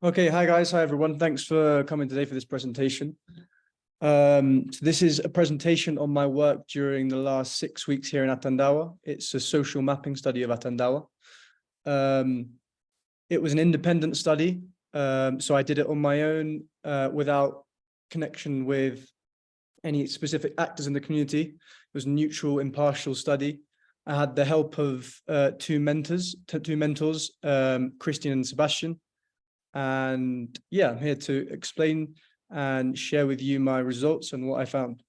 Okay, hi guys, hi everyone. Thanks for coming today for this presentation. So this is a presentation on my work during the last 6 weeks here in Atandawa. It's a social mapping study of Atandawa. It was an independent study, so I did it on my own without connection with any specific actors in the community. It was a neutral, impartial study. I had the help of two mentors, Christian and Sebastian. And yeah, I'm here to explain and share with you my results and what I found.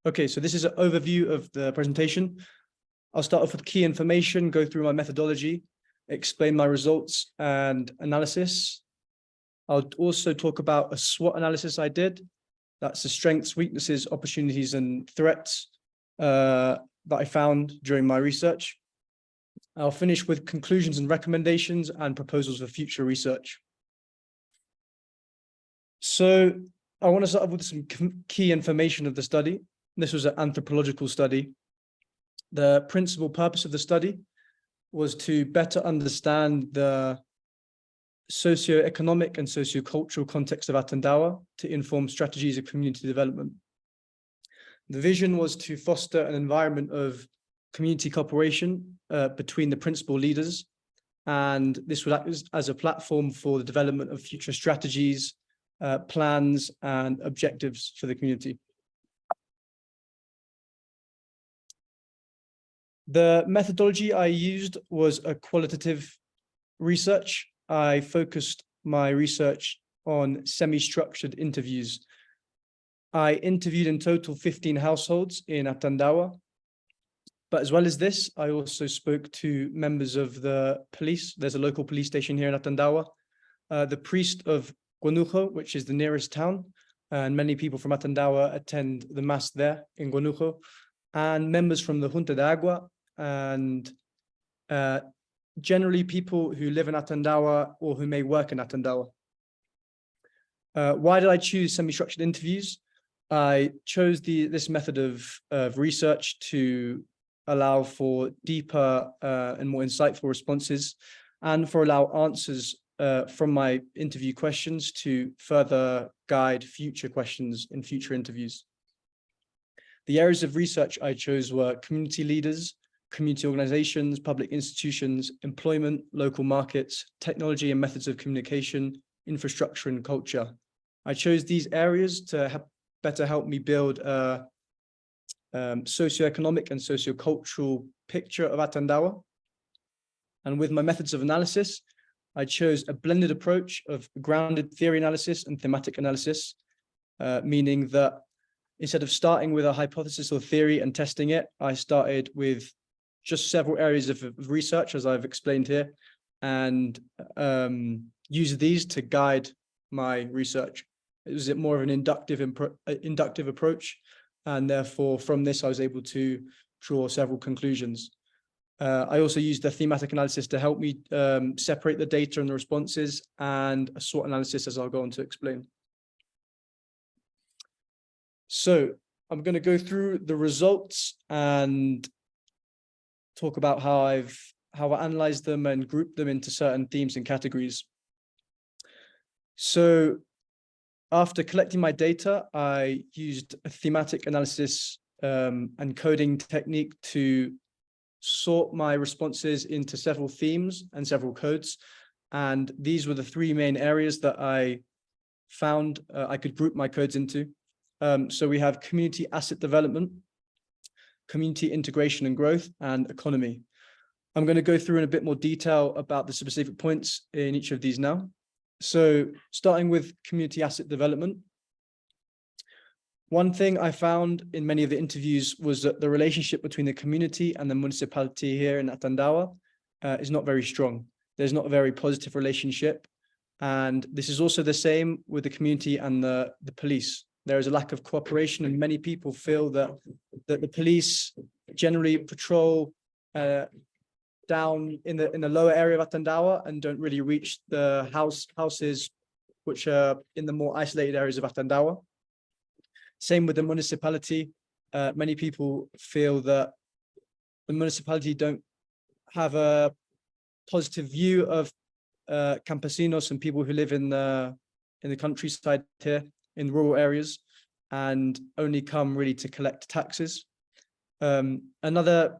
Okay, so this is an overview of the presentation. I'll start off with key information, go through my methodology, explain my results and analysis. I'll also talk about a SWOT analysis I did. That's the strengths, weaknesses, opportunities, and threats that I found during my research. I'll finish with conclusions and recommendations and proposals for future research. So I want to start off with some key information of the study. This was an anthropological study. The principal purpose of the study was to better understand the socio-economic and socio-cultural context of Atandawa to inform strategies of community development. The vision was to foster an environment of community cooperation between the principal leaders, and this would act as a platform for the development of future strategies, plans, and objectives for the community. The methodology I used was a qualitative research. I focused my research on semi-structured interviews. I interviewed in total 15 households in Atandawa. But as well as this, I also spoke to members of the police. There's a local police station here in Atandawa, the priest of Guanujo, which is the nearest town, and many people from Atandawa attend the mass there in Guanujo, and members from the Junta de Agua, and generally people who live in Atandawa or who may work in Atandawa. Why did I choose semi-structured interviews? I chose this method of research to allow for deeper and more insightful responses, and for allow answers from my interview questions to further guide future questions in future interviews. The areas of research I chose were community leaders, community organizations, public institutions, employment, local markets, technology and methods of communication, infrastructure and culture. I chose these areas to better help me build a socioeconomic and sociocultural picture of Atandawa. And with my methods of analysis, I chose a blended approach of grounded theory analysis and thematic analysis, meaning that instead of starting with a hypothesis or theory and testing it, I started with just several areas of research, as I've explained here, and use these to guide my research. It was more of an inductive approach, and therefore from this I was able to draw several conclusions. I also used the thematic analysis to help me separate the data and the responses, and a SWOT analysis, as I'll go on to explain. So I'm going to go through the results and talk about how I analyzed them and grouped them into certain themes and categories. So after collecting my data, I used a thematic analysis and coding technique to sort my responses into several themes and several codes. And these were the three main areas that I found I could group my codes into. So we have community asset development, community integration and growth, and economy. I'm going to go through in a bit more detail about the specific points in each of these now. So starting with community asset development. One thing I found in many of the interviews was that the relationship between the community and the municipality here in Atandawa is not very strong. There's not a very positive relationship. And this is also the same with the community and the police. There is a lack of cooperation, and many people feel that the police generally patrol down in the lower area of Atandawa and don't really reach the houses which are in the more isolated areas of Atandawa. Same with the municipality. Many people feel that the municipality don't have a positive view of campesinos and people who live in the countryside here, in rural areas, and only come really to collect taxes. Another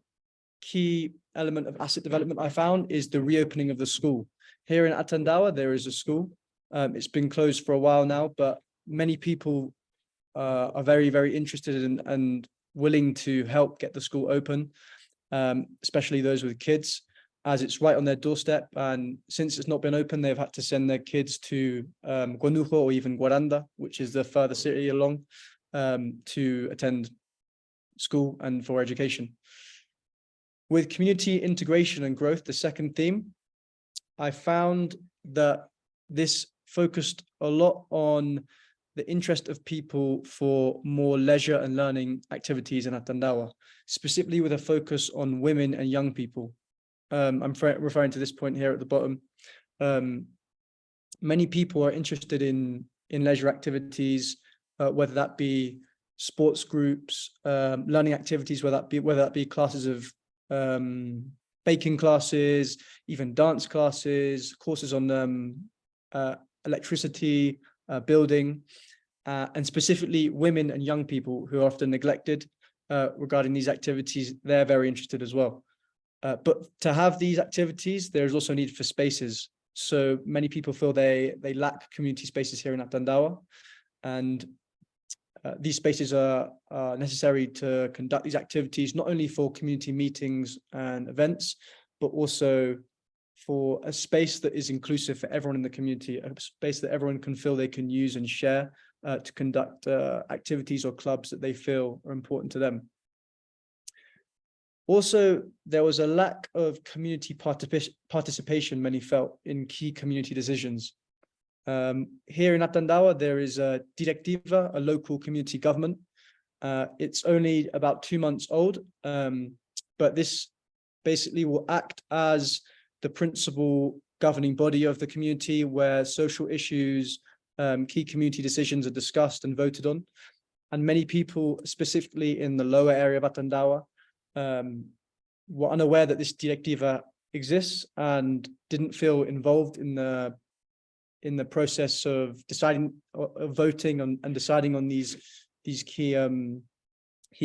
key element of asset development I found is the reopening of the school. Here in Atandawa, there is a school. It's been closed for a while now, but many people are very, very interested in and willing to help get the school open, especially those with kids, as it's right on their doorstep. And since it's not been open, they've had to send their kids to Guanujo or even Guaranda, which is the further city along, to attend school and for education. With community integration and growth, the second theme, I found that this focused a lot on the interest of people for more leisure and learning activities in Atandawa, specifically with a focus on women and young people. I'm referring to this point here at the bottom. Many people are interested in leisure activities, whether that be sports groups, learning activities, whether that be classes of baking classes, even dance classes, courses on electricity, building, and specifically women and young people who are often neglected regarding these activities. They're very interested as well. But to have these activities, there's also a need for spaces. So many people feel they lack community spaces here in Atandawa, and these spaces are necessary to conduct these activities, not only for community meetings and events, but also for a space that is inclusive for everyone in the community, a space that everyone can feel they can use and share to conduct activities or clubs that they feel are important to them. Also, there was a lack of community participation, many felt, in key community decisions. Here in Atandawa, there is a directiva, a local community government. It's only about 2 months old, but this basically will act as the principal governing body of the community, where social issues, key community decisions are discussed and voted on. And many people, specifically in the lower area of Atandawa, were unaware that this directiva exists and didn't feel involved in the process of deciding, of voting on and deciding on these key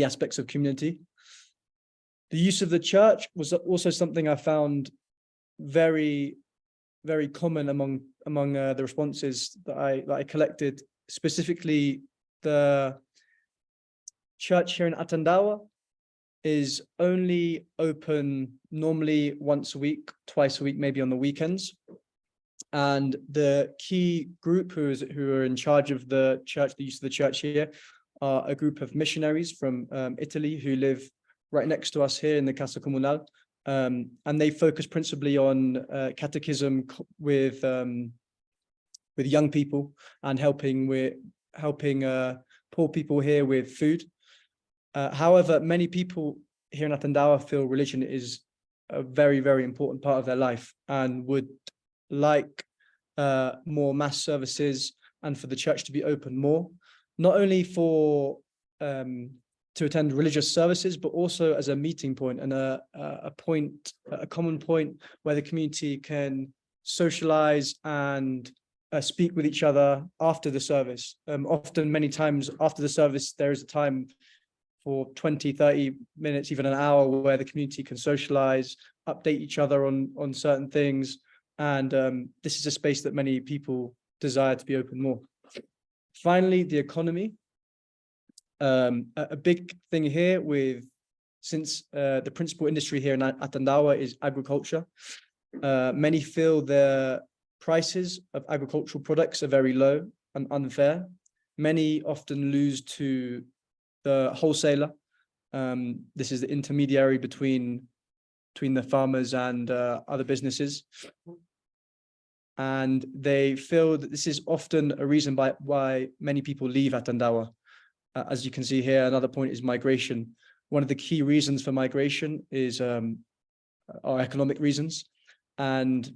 aspects of community. The use of the church was also something I found very, very common among the responses that I collected. Specifically, the church here in Atandawa is only open normally once a week, twice a week, maybe on the weekends. And the key group who are in charge of the church, the use of the church here, are a group of missionaries from Italy who live right next to us here in the Casa Comunal. And they focus principally on catechism with young people and helping poor people here with food. However, many people here in Atandawa feel religion is a very, very important part of their life and would like more mass services and for the church to be open more, not only for to attend religious services, but also as a meeting point and a common point where the community can socialize and speak with each other after the service. Often, many times after the service, there is a time for 20, 30 minutes, even an hour, where the community can socialize, update each other on certain things. And this is a space that many people desire to be open more. Finally, the economy. A big thing here since the principal industry here in Atandawa is agriculture. Many feel the prices of agricultural products are very low and unfair. Many often lose to the wholesaler. This is the intermediary between the farmers and other businesses. And they feel that this is often a reason why many people leave Atandawa. As you can see here, another point is migration. One of the key reasons for migration is our economic reasons. And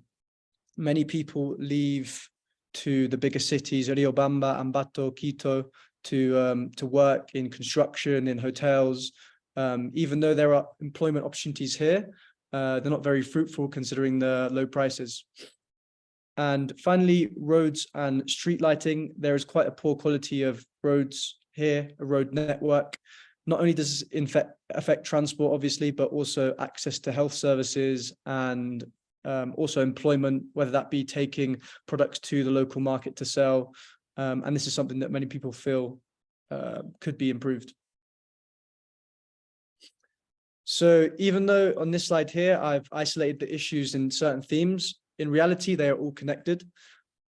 many people leave to the bigger cities, Riobamba, Ambato, Quito, to work in construction, in hotels. Even though there are employment opportunities here, They're not very fruitful considering the low prices. And finally, roads and street lighting. There is quite a poor quality of roads here, a road network. Not only does this affect transport, obviously, but also access to health services and also employment, whether that be taking products to the local market to sell. And this is something that many people feel could be improved. So even though on this slide here, I've isolated the issues in certain themes, in reality, they are all connected.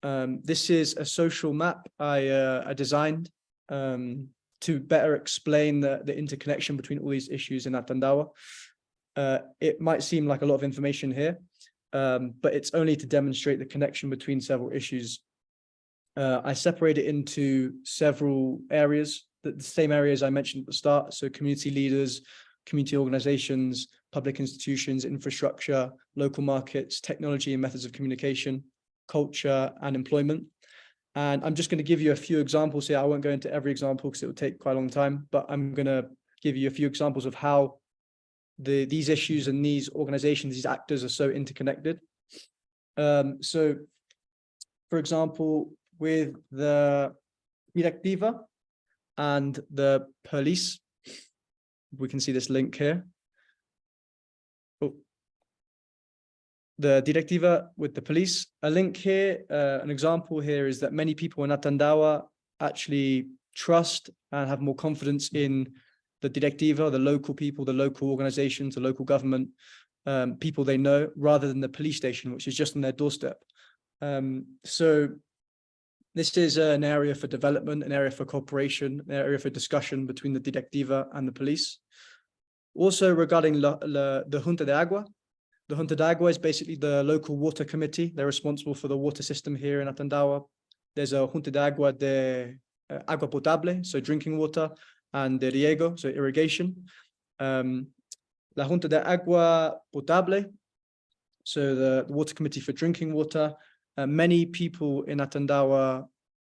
This is a social map I designed to better explain the interconnection between all these issues in Atandawa. It might seem like a lot of information here, but it's only to demonstrate the connection between several issues. I separate it into several areas, the same areas I mentioned at the start. So community leaders, community organizations, public institutions, infrastructure, local markets, technology and methods of communication, culture and employment. And I'm just going to give you a few examples here. I won't go into every example because it will take quite a long time, but I'm going to give you a few examples of how these issues and these organizations, these actors are so interconnected. So, for example, with the Directiva and the police, we can see this link here. Oh. The Directiva with the police, a link here, an example here is that many people in Atandawa actually trust and have more confidence in the Directiva, the local people, the local organizations, the local government, people they know, rather than the police station, which is just on their doorstep. So this is an area for development, an area for cooperation, an area for discussion between the Directiva and the police. Also regarding the Junta de Agua. The Junta de Agua is basically the local water committee. They're responsible for the water system here in Atandawa. There's a Junta de Agua de agua potable, so drinking water, and de riego, so irrigation. La Junta de Agua Potable, so the water committee for drinking water. Many people in Atandawa,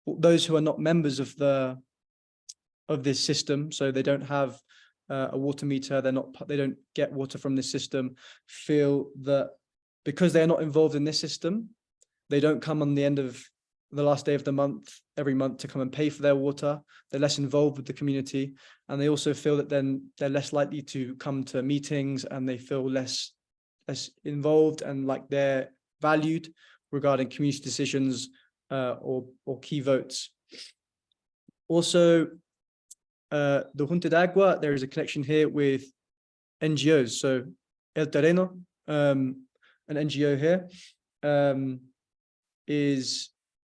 those who are not members of this system, so they don't have a water meter, they don't get water from this system, feel that because they're not involved in this system, they don't come on the end of the last day of the month, every month, to come and pay for their water. They're less involved with the community, and they also feel that then they're less likely to come to meetings, and they feel less involved and like they're valued regarding community decisions or key votes. Also, the Junta de Agua, there is a connection here with NGOs. So El Terreno, an NGO here,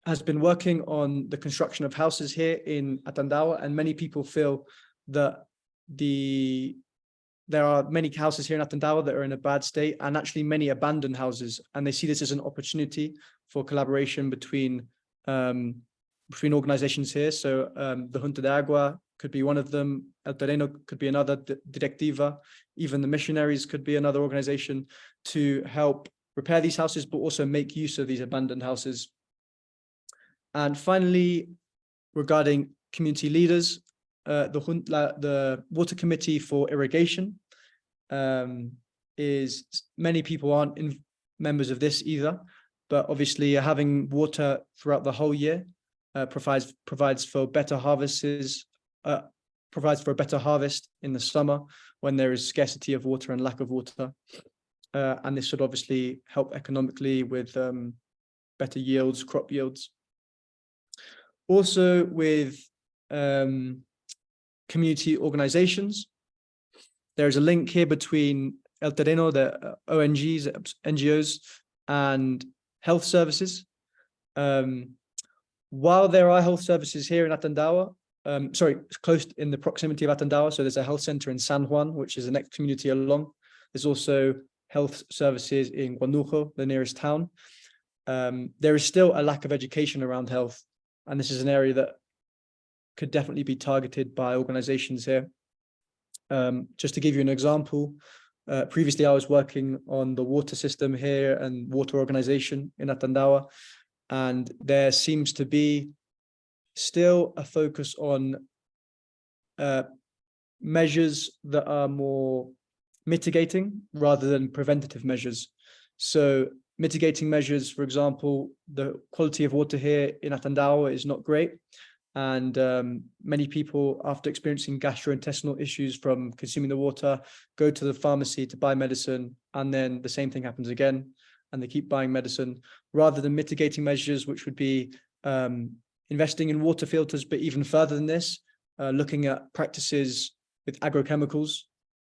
has been working on the construction of houses here in Atandawa, and many people feel that there are many houses here in Atandawa that are in a bad state, and actually many abandoned houses, and they see this as an opportunity for collaboration between organizations here. So the Junta de Agua could be one of them, El Terreno could be another, Directiva, even the missionaries could be another organization to help repair these houses, but also make use of these abandoned houses. And finally, regarding community leaders, the Water Committee for Irrigation is, many people aren't members of this either, but obviously having water throughout the whole year provides for better harvests, provides for a better harvest in the summer when there is scarcity of water and lack of water. And this should obviously help economically with better yields, crop yields. Also with community organizations, there's a link here between El Terreno, the ONGs, NGOs, and health services. While there are health services here in Atandawa, close in the proximity of Atandawa, so there's a health center in San Juan, which is the next community along. There's also health services in Guanujo, the nearest town. There is still a lack of education around health, and this is an area that could definitely be targeted by organizations here. Just to give you an example, previously I was working on the water system here and water organization in Atandawa, and there seems to be still a focus on measures that are more mitigating rather than preventative measures. So mitigating measures, for example, the quality of water here in Atandawa is not great. And many people, after experiencing gastrointestinal issues from consuming the water, go to the pharmacy to buy medicine, and then the same thing happens again, and they keep buying medicine, rather than mitigating measures, which would be investing in water filters, but even further than this, looking at practices with agrochemicals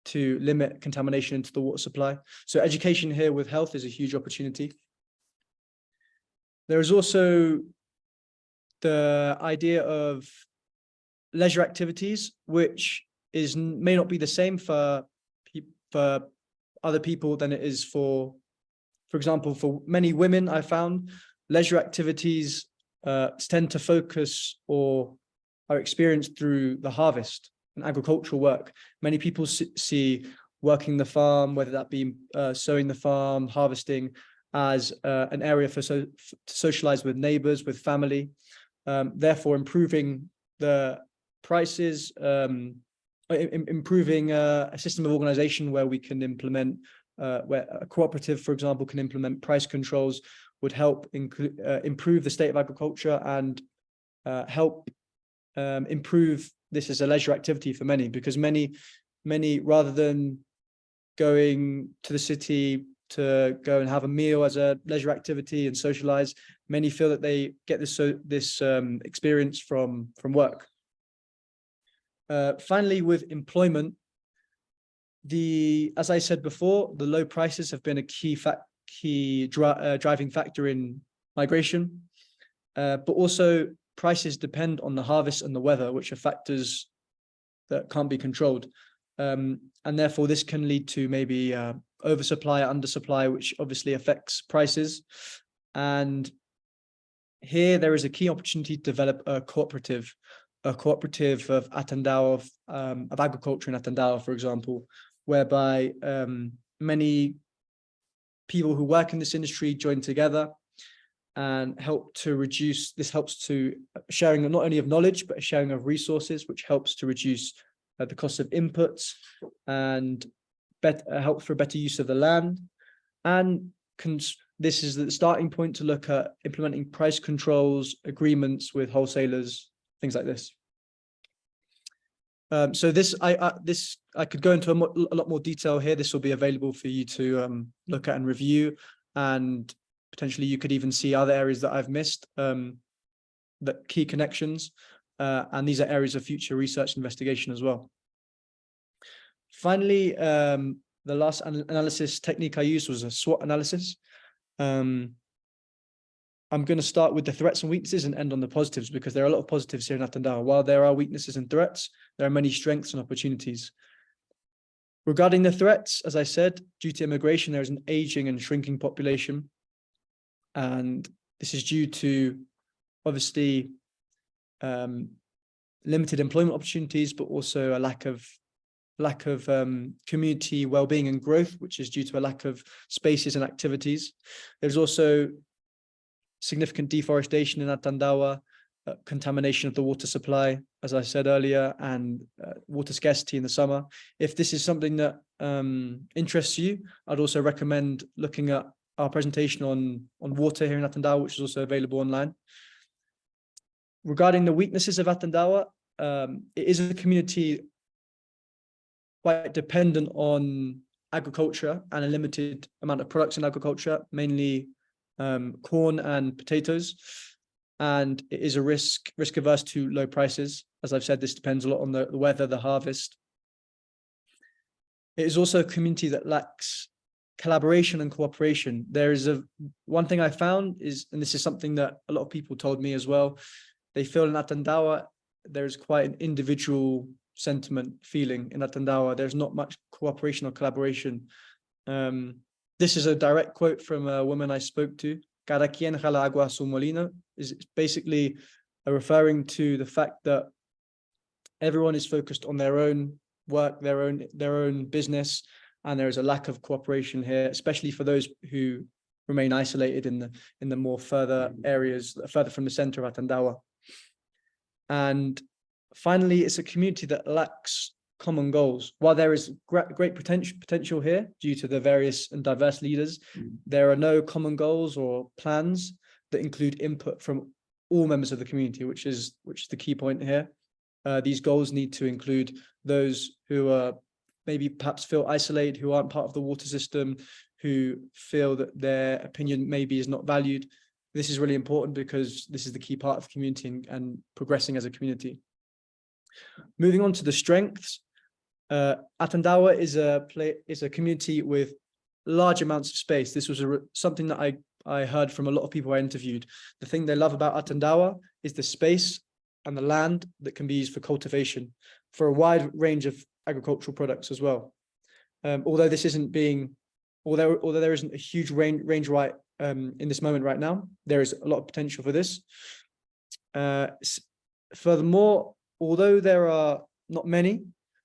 to limit contamination into the water supply. So education here with health is a huge opportunity. There is also the idea of leisure activities, which may not be the same for other people than it is for example, for many women. I found leisure activities tend to focus or are experienced through the harvest and agricultural work. Many people see working the farm, whether that be sowing the farm, harvesting, as an area to socialize with neighbors, with family. Therefore, improving the prices, improving a system of organization where we can implement, where a cooperative, for example, can implement price controls, would help improve the state of agriculture and help improve this as a leisure activity for many, because many, rather than going to the city to go and have a meal as a leisure activity and socialize, many feel that they get this experience from work. Finally, with employment, as I said before, the low prices have been a key driving factor in migration, but also prices depend on the harvest and the weather, which are factors that can't be controlled. And therefore, this can lead to maybe oversupply, undersupply, which obviously affects prices. And here there is a key opportunity to develop a cooperative of Atandawa, of agriculture in Atandawa, for example, whereby many people who work in this industry join together and help to reduce. This helps to sharing not only of knowledge, but sharing of resources, which helps to reduce the cost of inputs and help for better use of the land. And this is the starting point to look at implementing price controls, agreements with wholesalers, things like this. So I could go into a lot more detail here. This will be available for you to look at and review, and potentially you could even see other areas that I've missed, that key connections, and these are areas of future research investigation as well. Finally, the last analysis technique I used was a SWOT analysis. I'm going to start with the threats and weaknesses and end on the positives, because there are a lot of positives here in Atandawa. While there are weaknesses and threats, there are many strengths and opportunities. Regarding the threats, as I said, due to immigration, there is an aging and shrinking population. And this is due to, obviously, limited employment opportunities, but also a lack of community well-being and growth, which is due to a lack of spaces and activities. There's also significant deforestation in Atandawa, contamination of the water supply, as I said earlier, and water scarcity in the summer. If this is something that interests you, I'd also recommend looking at our presentation on water here in Atandawa, which is also available online. Regarding the weaknesses of Atandawa, it is a community quite dependent on agriculture and a limited amount of products in agriculture, mainly corn and potatoes, and it is a risk averse to low prices. As I've said, this depends a lot on the weather, the harvest. It is also a community that lacks collaboration and cooperation. There is one thing I found is, and this is something that a lot of people told me as well, they feel in Atandawa there is quite an individual sentiment feeling in Atandawa. There's not much cooperation or collaboration. This is a direct quote from a woman I spoke to. Cada quien jala agua a su molino is basically referring to the fact that everyone is focused on their own work, their own business, and there is a lack of cooperation here, especially for those who remain isolated in the more further areas, further from the center of Atandawa. And finally, it's a community that lacks common goals. While there is great potential here due to the various and diverse leaders, there are no common goals or plans that include input from all members of the community, which is the key point here. These goals need to include those who are maybe perhaps feel isolated, who aren't part of the water system, who feel that their opinion maybe is not valued. This is really important because this is the key part of community and progressing as a community. Moving on to the strengths, Atandawa is a community with large amounts of space. This was something that I heard from a lot of people I interviewed. The thing they love about Atandawa is the space and the land that can be used for cultivation for a wide range of agricultural products as well. Although there isn't a huge range right in this moment right now, there is a lot of potential for this. Furthermore, although there are not many,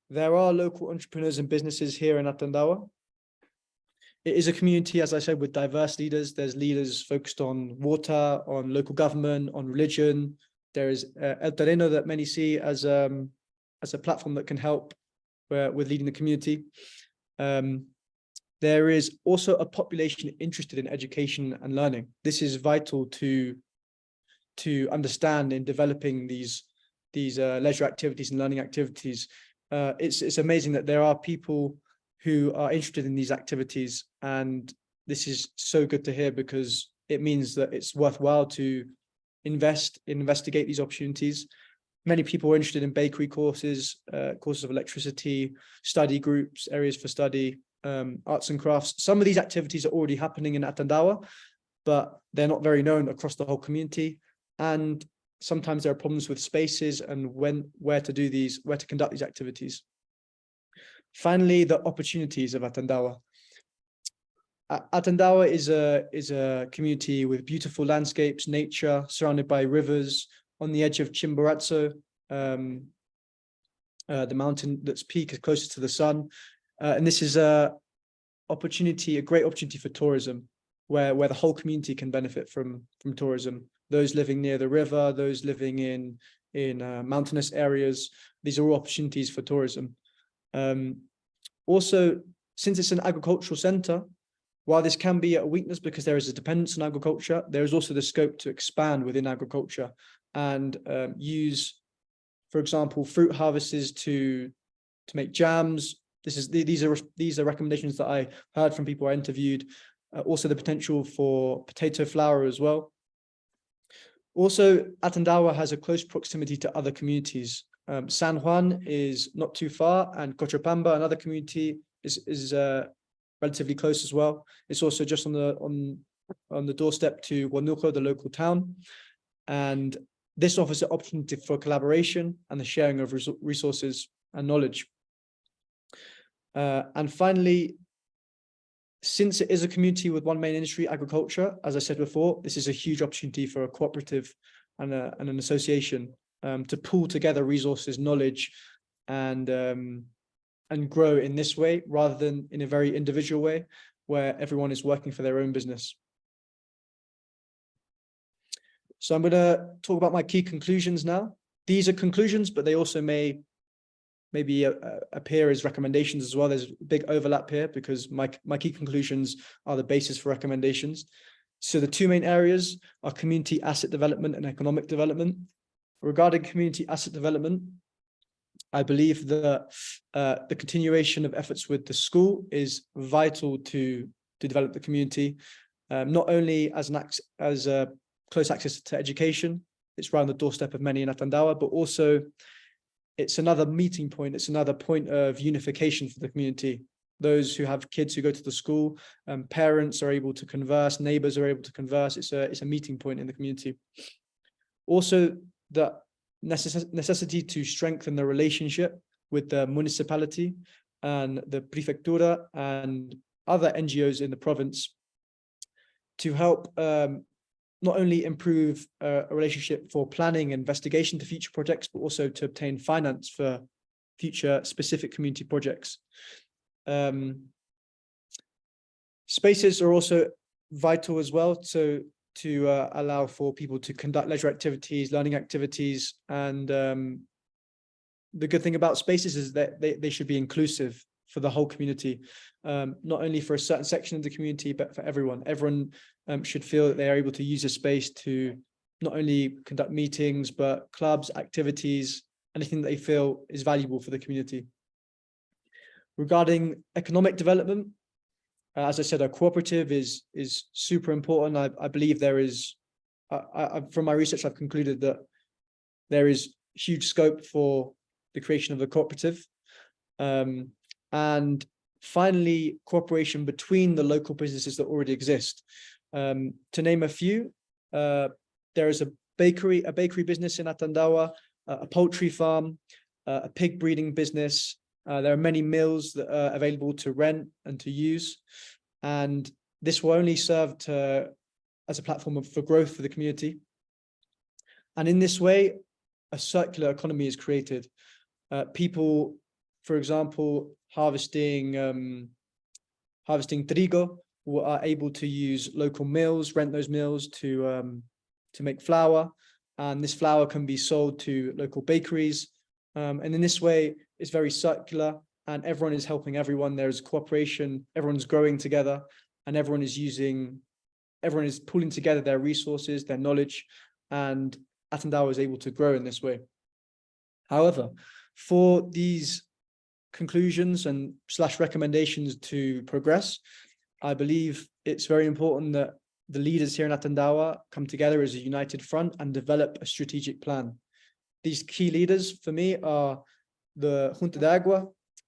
there are local entrepreneurs and businesses here in Atandawa. It is a community, as I said, with diverse leaders. There's leaders focused on water, on local government, on religion. There is El Terreno that many see as a platform that can help with leading the community. There is also a population interested in education and learning. This is vital to understand in developing these leisure activities and learning activities. It's amazing that there are people who are interested in these activities, and this is so good to hear because it means that it's worthwhile to investigate these opportunities. Many people are interested in bakery courses, courses of electricity, study groups, areas for study, arts and crafts. Some of these activities are already happening in Atandawa, but they're not very known across the whole community. And sometimes there are problems with spaces and where to conduct these activities. Finally, the opportunities of Atandawa. Atandawa is a community with beautiful landscapes, nature, surrounded by rivers, on the edge of Chimborazo, the mountain that's peak is closest to the sun. And this is a great opportunity for tourism, where the whole community can benefit from tourism. Those living near the river, those living in mountainous areas, these are all opportunities for tourism. Also, since it's an agricultural center, while this can be a weakness because there is a dependence on agriculture, there is also the scope to expand within agriculture and use, for example, fruit harvests to make jams. These are recommendations that I heard from people I interviewed. Also, the potential for potato flour as well. Also, Atandawa has a close proximity to other communities. San Juan is not too far, and Cochabamba, another community, is relatively close as well. It's also just on the doorstep to Huánuco, the local town, and this offers an opportunity for collaboration and the sharing of resources and knowledge. And finally, since it is a community with one main industry, agriculture, as I said before, this is a huge opportunity for a cooperative and an association to pool together resources, knowledge, and grow in this way rather than in a very individual way where everyone is working for their own business. So I'm going to talk about my key conclusions now. These are conclusions, but they also maybe appear as recommendations as well. There's a big overlap here because my key conclusions are the basis for recommendations. So the two main areas are community asset development and economic development. Regarding community asset development, I believe that the continuation of efforts with the school is vital to develop the community, not only as close access to education, it's around the doorstep of many in Atandawa, but also it's another meeting point, it's another point of unification for the community. Those who have kids who go to the school, parents are able to converse, neighbors are able to converse, it's a meeting point in the community. Also, the necessity to strengthen the relationship with the municipality and the prefectura and other NGOs in the province to help not only improve a relationship for planning and investigation to future projects, but also to obtain finance for future specific community projects. Spaces are also vital as well, so to allow for people to conduct leisure activities, learning activities, and the good thing about spaces is that they should be inclusive for the whole community, not only for a certain section of the community, but for everyone. Everyone should feel that they are able to use a space to not only conduct meetings, but clubs, activities, anything that they feel is valuable for the community. Regarding economic development, as I said, a cooperative is super important. I believe there is, from my research, I've concluded that there is huge scope for the creation of a cooperative. And finally, cooperation between the local businesses that already exist. To name a few, there is a bakery business in Atandawa, a poultry farm, a pig breeding business. There are many mills that are available to rent and to use. And this will only serve as a platform for growth for the community. And in this way, a circular economy is created. People, for example, harvesting trigo, are able to use local mills, rent those mills to make flour, and this flour can be sold to local bakeries. And in this way, it's very circular, and everyone is helping everyone. There's cooperation, everyone's growing together, and everyone is pulling together their resources, their knowledge, and Atandawa is able to grow in this way. However, for these conclusions and / recommendations to progress, I believe it's very important that the leaders here in Atandawa come together as a united front and develop a strategic plan. These key leaders for me are the Junta de Agua,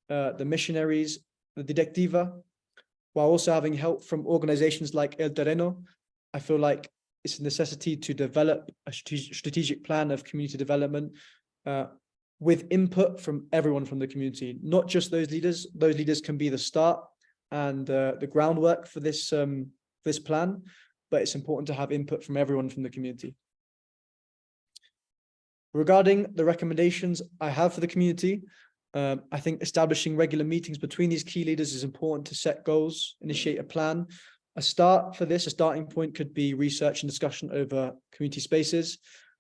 the missionaries, the Directiva, while also having help from organizations like El Terreno. I feel like it's a necessity to develop a strategic plan of community development with input from everyone from the community, not just those leaders. Those leaders can be the start and the groundwork for this plan, but it's important to have input from everyone from the community. Regarding the recommendations I have for the community, I think establishing regular meetings between these key leaders is important to set goals, initiate a plan. A starting point could be research and discussion over community spaces,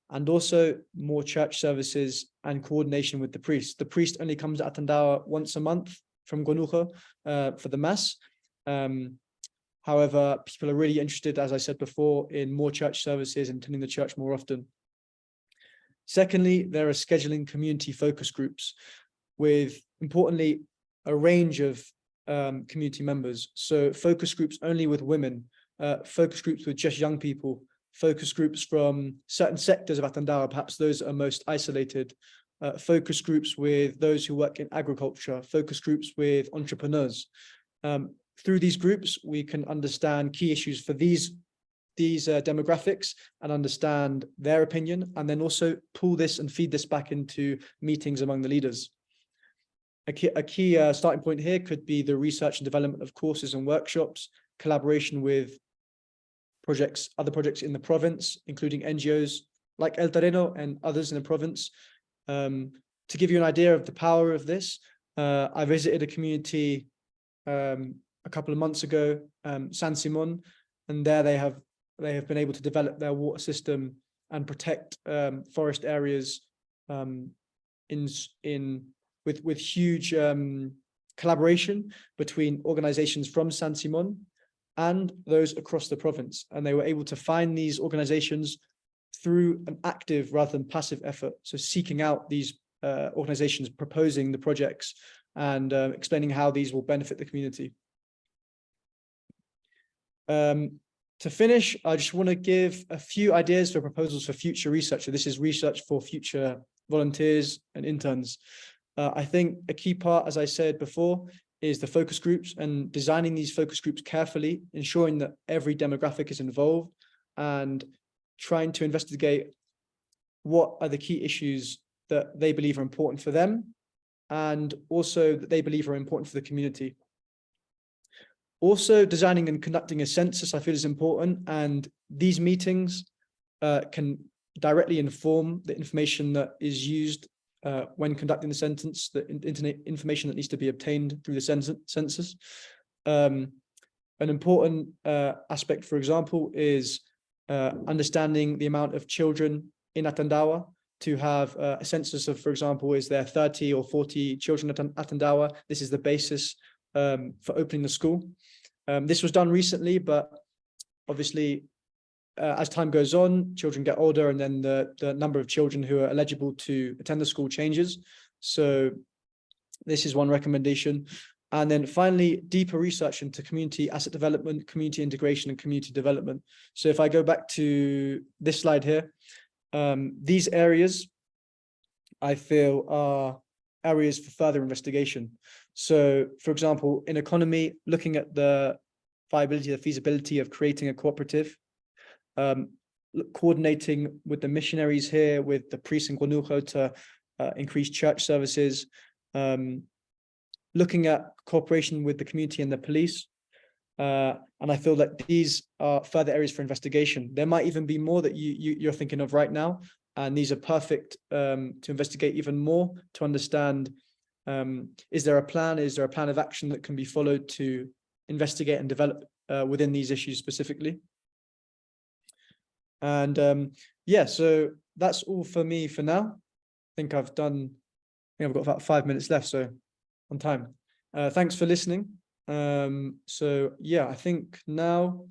and also more church services and coordination with the priest. The priest only comes to Atandawa once a month from Gonujo for the mass. However, people are really interested, as I said before, in more church services and attending the church more often. Secondly, there are scheduling community focus groups with, importantly, a range of community members. So focus groups only with women, focus groups with just young people, focus groups from certain sectors of Atandawa, perhaps those are most isolated, focus groups with those who work in agriculture, focus groups with entrepreneurs. Through these groups, we can understand key issues for these demographics and understand their opinion, and then also pull this and feed this back into meetings among the leaders. A key starting point here could be the research and development of courses and workshops, collaboration with other projects in the province, including NGOs like El Terreno and others in the province. To give you an idea of the power of this, I visited a community a couple of months ago, San Simon, and there they have been able to develop their water system and protect forest areas with huge collaboration between organizations from San Simon and those across the province. And they were able to find these organizations through an active rather than passive effort. So seeking out these organizations, proposing the projects, and explaining how these will benefit the community. To finish, I just want to give a few ideas for proposals for future research. So this is research for future volunteers and interns. I think a key part, as I said before, is the focus groups and designing these focus groups carefully, ensuring that every demographic is involved and trying to investigate what are the key issues that they believe are important for them and also that they believe are important for the community. Also, designing and conducting a census, I feel, is important, and these meetings can directly inform the information that is used when conducting the census, the internet information that needs to be obtained through the census. An important aspect, for example, is understanding the amount of children in Atandawa to have a census of, for example, is there 30 or 40 children at Andawa? This is the basis for opening the school. This was done recently, but obviously, as time goes on, children get older, and then the number of children who are eligible to attend the school changes. So this is one recommendation. And then finally, deeper research into community asset development, community integration, and community development. So if I go back to this slide here, these areas I feel are areas for further investigation. So for example, in economy, looking at the viability, the feasibility of creating a cooperative, coordinating with the missionaries here, with the priests in Guanujo to increase church services, looking at cooperation with the community and the police. And I feel that these are further areas for investigation. There might even be more that you're thinking of right now, and these are perfect to investigate even more, to understand, is there a plan? Is there a plan of action that can be followed to investigate and develop within these issues specifically? And yeah, so that's all for me for now. I think I've got about 5 minutes left, so on time. Thanks for listening. So yeah, I think now